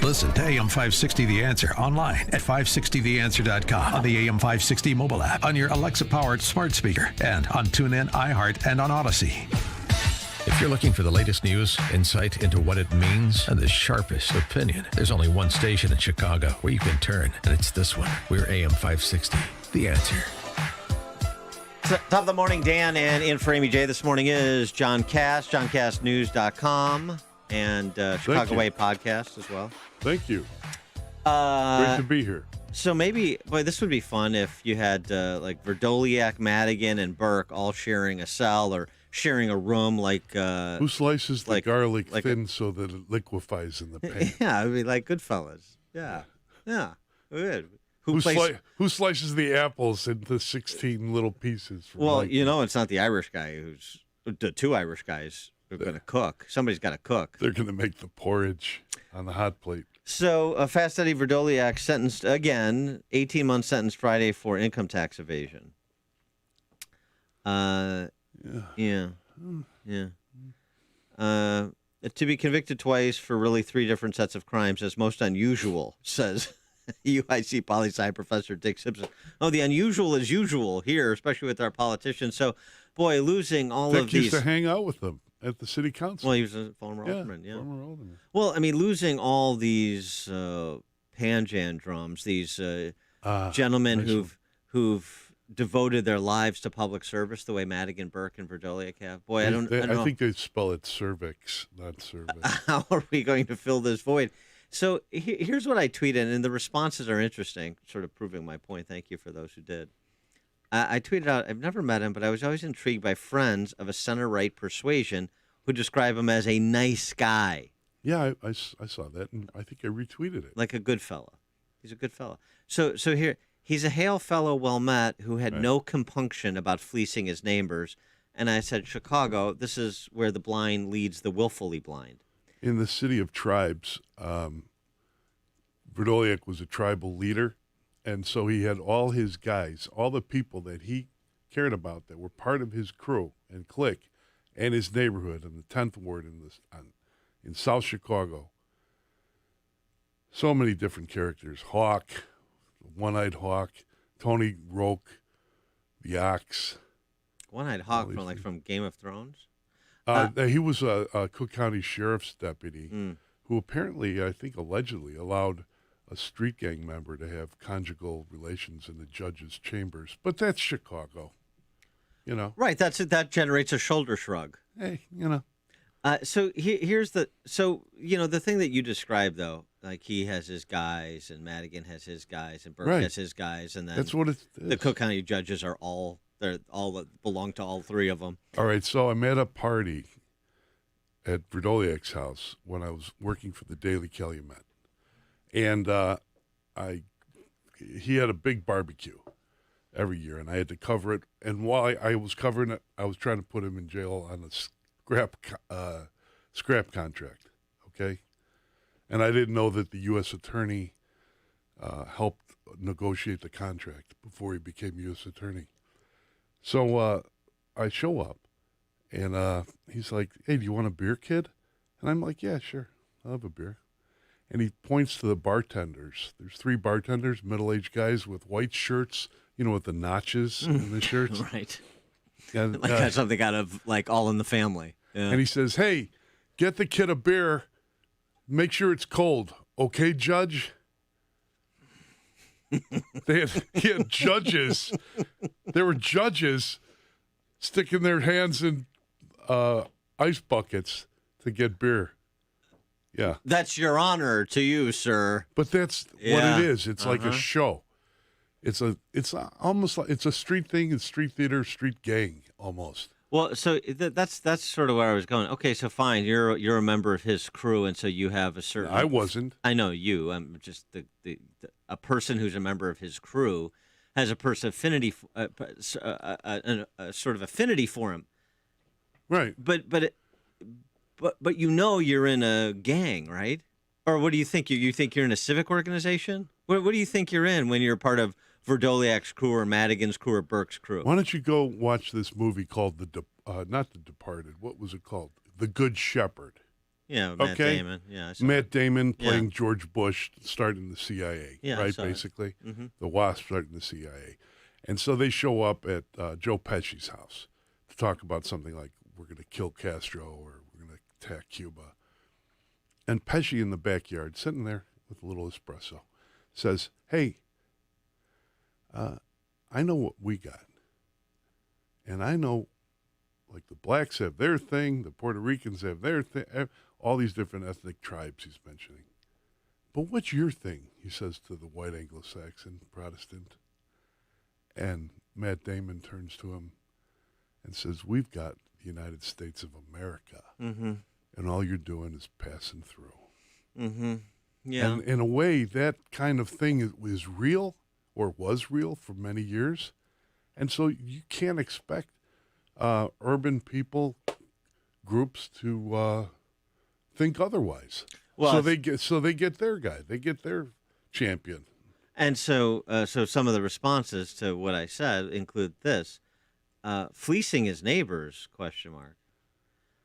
Listen to AM 560 The Answer online at 560theanswer.com, on the AM 560 mobile app, on your Alexa-powered smart speaker, and on TuneIn, iHeart, and on Odyssey. If you're looking for the latest news, insight into what it means, and the sharpest opinion, there's only one station in Chicago where you can turn, and it's this one. We're AM 560 The Answer. Top of the morning, Dan, and in for Amy J this morning is John Cass, johncastnews.com, and Chicago Ald podcast as well. Thank you. Great to be here. So maybe, boy, this would be fun if you had like Vrdolyak, Madigan, and Burke all sharing a cell or sharing a room like... Who slices the garlic thin so that it liquefies in the pan? Yeah, it would be like Goodfellas. Yeah. Good. Who slices the apples into 16 little pieces? Well, it's not the Irish guy the two Irish guys who are going to cook. Somebody's got to cook. They're going to make the porridge on the hot plate. So, Fast Eddie Vrdolyak sentenced again, 18-month sentence Friday for income tax evasion. Yeah. To be convicted twice for really 3 different sets of crimes is most unusual, says UIC poli-sci professor Dick Simpson. Oh, the unusual is usual here, especially with our politicians. So, boy, losing all Dick of these... used to hang out with them at the city council. Well, he was a former alderman, yeah. Former alderman. Well, I mean, losing all these Panjan drums, these gentlemen who've devoted their lives to public service the way Madigan, Burke, and Vrdolyak have. Boy, I don't know. I think they spell it cervix, not service. How are we going to fill this void? So here's what I tweeted, and the responses are interesting, sort of proving my point. Thank you for those who did. I tweeted out, I've never met him, but I was always intrigued by friends of a center-right persuasion who describe him as a nice guy. Yeah, I saw that, and I think I retweeted it. Like a good fella. He's a good fella. So here, he's a hail fellow well met who had no compunction about fleecing his neighbors. And I said, Chicago, this is where the blind leads the willfully blind. In the city of tribes, Vrdolyak was a tribal leader, and so he had all his guys, all the people that he cared about that were part of his crew and clique and his neighborhood in the 10th Ward in South Chicago. So many different characters. Hawk, One-Eyed Hawk, Tony Roke, the Ox. One-Eyed Hawk from Game of Thrones? He was a Cook County Sheriff's deputy who apparently, I think allegedly, allowed a street gang member to have conjugal relations in the judge's chambers. But that's Chicago, Right, that generates a shoulder shrug. Hey, So here's the thing that you described, though, like he has his guys and Madigan has his guys and Burke has his guys, and then that's what it is. The Cook County judges are all belong to all 3 of them. All right, so I'm at a party at Vrdolyak's house when I was working for the Daily Calumet, and he had a big barbecue every year, and I had to cover it. And while I was covering it, I was trying to put him in jail on a scrap contract, okay? And I didn't know that the U.S. attorney helped negotiate the contract before he became U.S. attorney. So I show up, and he's like, hey, do you want a beer, kid? And I'm like, yeah, sure, I'll have a beer. And he points to the bartenders. There's 3 bartenders, middle-aged guys with white shirts, with the notches in the shirts. Right. And, like something out of, like, All in the Family. Yeah. And he says, hey, get the kid a beer. Make sure it's cold. Okay, Judge? He had judges. There were judges sticking their hands in ice buckets to get beer. Yeah. That's your honor to you, sir. But that's what it is. It's like a show. It's almost like it's a street thing, it's street theater, street gang almost. Well, so that's sort of where I was going. Okay, so fine, you're a member of his crew, and so you have a certain. I wasn't. I know you. I'm just a person who's a member of his crew has a affinity, a sort of affinity for him. Right. But you're in a gang, right? Or what do you think? You think you're in a civic organization? What do you think you're in when you're part of Vrdolyak's crew or Madigan's crew or Burke's crew? Why don't you go watch this movie called not The Departed? What was it called? The Good Shepherd. Yeah, Matt Okay. Damon. Yeah, I saw Matt it. Damon Yeah. playing George Bush, starting the CIA, Yeah, I right? saw it. Basically, Mm-hmm. the WASP starting the CIA, and so they show up at Joe Pesci's house to talk about something like we're going to kill Castro or we're going to attack Cuba. And Pesci in the backyard, sitting there with a little espresso, says, "Hey, I know what we got, and I know, like the blacks have their thing, the Puerto Ricans have their thing, all these different ethnic tribes he's mentioning. But what's your thing?" he says to the white Anglo-Saxon Protestant. And Matt Damon turns to him and says, "We've got the United States of America, Mm-hmm. and all you're doing is passing through." Mm-hmm. Yeah. And in a way, that kind of thing is real, or was real for many years. And so you can't expect urban people, groups to think otherwise. Well, So they get their guy, they get their champion. and so some of the responses to what I said include this: fleecing his neighbors? Question mark.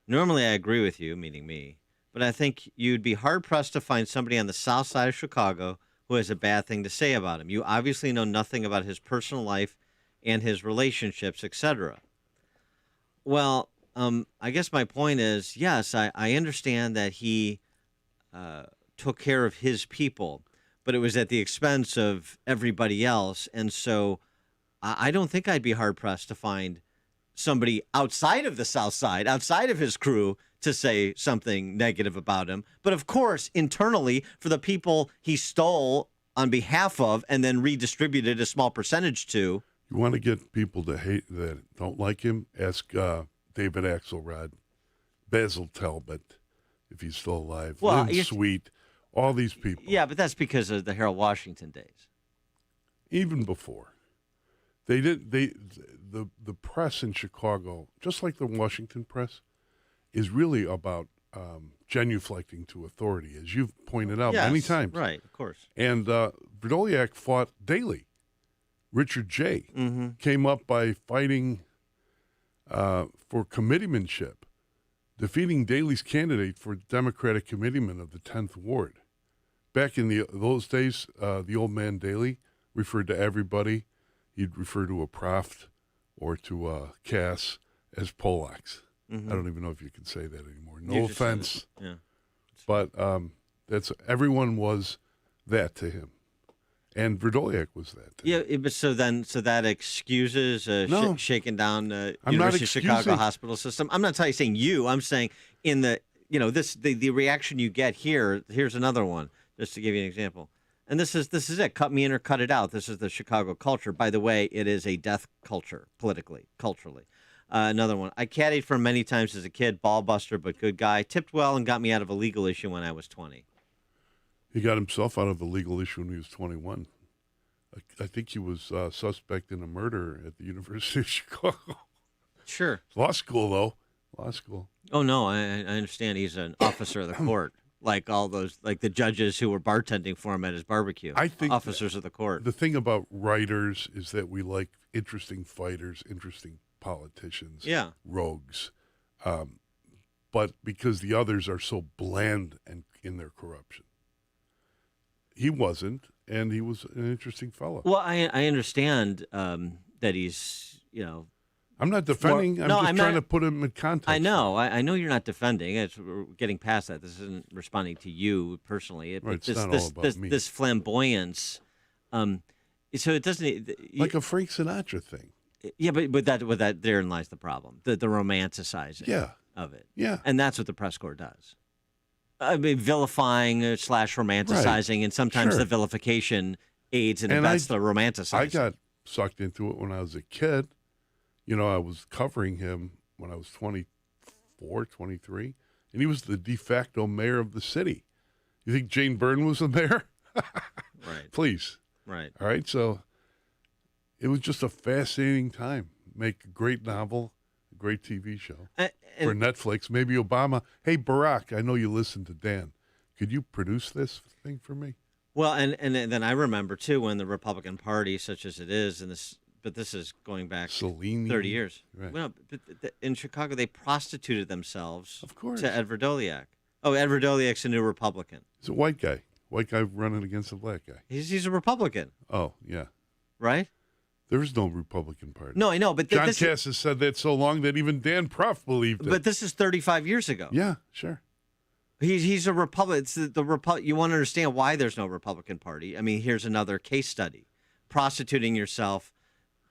Normally, I agree with you, meaning me, but I think you'd be hard pressed to find somebody on the south side of Chicago who has a bad thing to say about him. You obviously know nothing about his personal life and his relationships, etc. Well, I guess my point is, yes, I understand that he took care of his people, but it was at the expense of everybody else. And so I don't think I'd be hard pressed to find somebody outside of the South Side, outside of his crew, to say something negative about him. But of course, internally, for the people he stole on behalf of and then redistributed a small percentage to. You want to get people to hate that don't like him? Ask David Axelrod, Basil Talbot, if he's still alive, Well, Lynn Sweet, all these people. Yeah, but that's because of the Harold Washington days. Even before. The press in Chicago, just like the Washington press, is really about genuflecting to authority, as you've pointed out many Yes, times. right, of course. And Vrdolyak fought daily. Richard J. Mm-hmm. came up by fighting for committeemanship, defeating Daley's candidate for Democratic committeeman of the 10th Ward. Back in those days, the old man Daley referred to everybody. He'd refer to a proft or to a Cass as Polacks. Mm-hmm. I don't even know if you can say that anymore. No You just said offense, it. Yeah. but that's everyone was that to him, and Vrdolyak was that. To him. Yeah, but so that excuses No. shaking down I'm not University of Chicago excusing. hospital system. I'm not saying you. I'm saying in the the reaction you get here. Here's another one, just to give you an example. And this is it. Cut me in or cut it out. This is the Chicago culture. By the way, it is a death culture, politically, culturally. Another one. I caddied for him many times as a kid. Ball buster, but good guy. Tipped well and got me out of a legal issue when I was 20. He got himself out of a legal issue when he was 21. I think he was suspect in a murder at the University of Chicago. Sure. Law school, though. Law school. Oh no, I understand. He's an officer of the court, like all those, like the judges who were bartending for him at his barbecue. I think officers of the court. The thing about writers is that we like interesting fighters, interesting politicians, Yeah. rogues. But because the others are so bland and in their corruption. He wasn't, and he was an interesting fellow. Well, I understand that he's I'm not defending. I'm just trying to put him in context. I know. I know you're not defending. We're getting past that. This isn't responding to you personally. Right, it's not all about me. This flamboyance. So it doesn't Like a Frank Sinatra thing. Yeah, but that therein lies the problem. The romanticizing of it. Yeah. And that's what the press corps does. I mean, vilifying / romanticizing, and sometimes Sure. the vilification aids and abets the romanticizing. I got sucked into it when I was a kid. I was covering him when I was 24, 23, and he was the de facto mayor of the city. You think Jane Byrne was the mayor? Right. Please. Right. All right. So it was just a fascinating time. Make a great novel, a great TV show for Netflix. Maybe Obama. Hey, Barack, I know you listen to Dan. Could you produce this thing for me? Well, and then I remember too when the Republican Party, such as it is, but this is going back Celine, 30 years. Right. Well, in Chicago, they prostituted themselves Of course. to Ed Vrdolyak. Oh, Ed Vrdolyak's a new Republican. He's a white guy. White guy running against a black guy. He's a Republican. Oh, yeah. Right? There is no Republican Party. No, I know, but John Cass has said that so long that even Dan Proft believed it. But this is 35 years ago. Yeah, sure. He's a Republican. It's you want to understand why there's no Republican Party. I mean, here's another case study. Prostituting yourself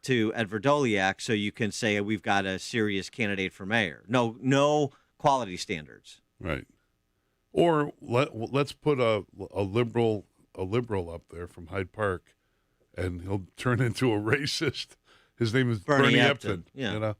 to Ed Vrdolyak so you can say we've got a serious candidate for mayor. No quality standards. Right. Or let's put a liberal up there from Hyde Park, and he'll turn into a racist. His name is Bernie Epton. Yeah. You know,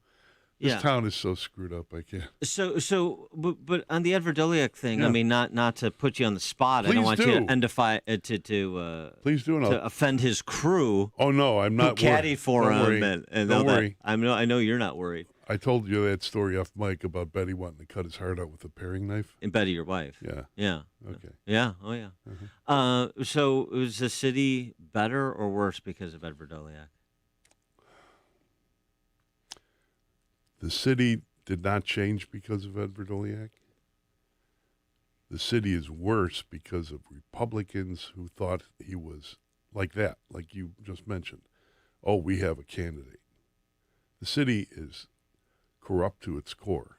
this town is so screwed up. I can't. But on the Ed Vrdolyak thing, Yeah. I mean, not to put you on the spot. Please I don't want do. you to Please do. to offend his crew. Oh no, I'm not. Who caddy for Don't him, worry. and Don't worry. I know you're not worried. I told you that story off mic about Betty wanting to cut his heart out with a paring knife. And Betty, your wife. Yeah. Yeah. Okay. Yeah. Oh yeah. So is the city better or worse because of Ed Vrdolyak? The city did not change because of Ed Vrdolyak. The city is worse because of Republicans who thought he was like that, like you just mentioned. Oh, we have a candidate. The city is corrupt to its core,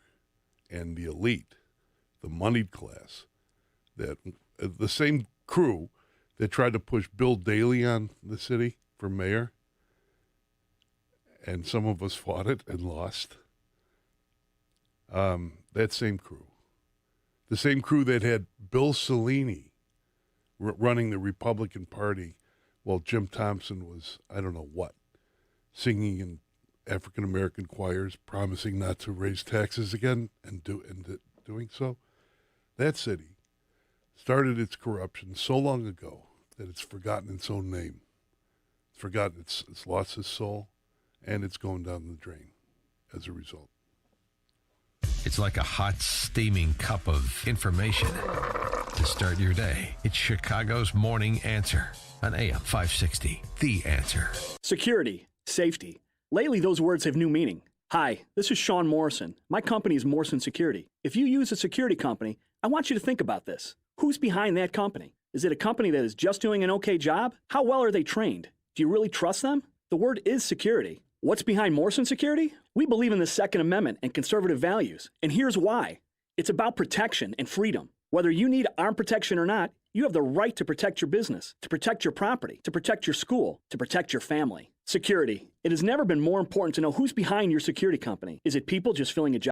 and the elite, the moneyed class, that the same crew that tried to push Bill Daley on the city for mayor, and some of us fought it and lost. That same crew, the same crew that had Bill Cellini running the Republican Party while Jim Thompson was, I don't know what, singing in African-American choirs, promising not to raise taxes again and doing so. That city started its corruption so long ago that it's forgotten its own name. It's forgotten it's lost its soul, and it's going down the drain as a result. It's like a hot, steaming cup of information to start your day. It's Chicago's Morning Answer on AM 560. The Answer. Security, safety. Lately, those words have new meaning. Hi, this is Sean Morrison. My company is Morrison Security. If you use a security company, I want you to think about this. Who's behind that company? Is it a company that is just doing an okay job? How well are they trained? Do you really trust them? The word is security. What's behind Morrison Security? We believe in the Second Amendment and conservative values, and here's why. It's about protection and freedom. Whether you need armed protection or not, you have the right to protect your business, to protect your property, to protect your school, to protect your family. Security. It has never been more important to know who's behind your security company. Is it people just filling a job?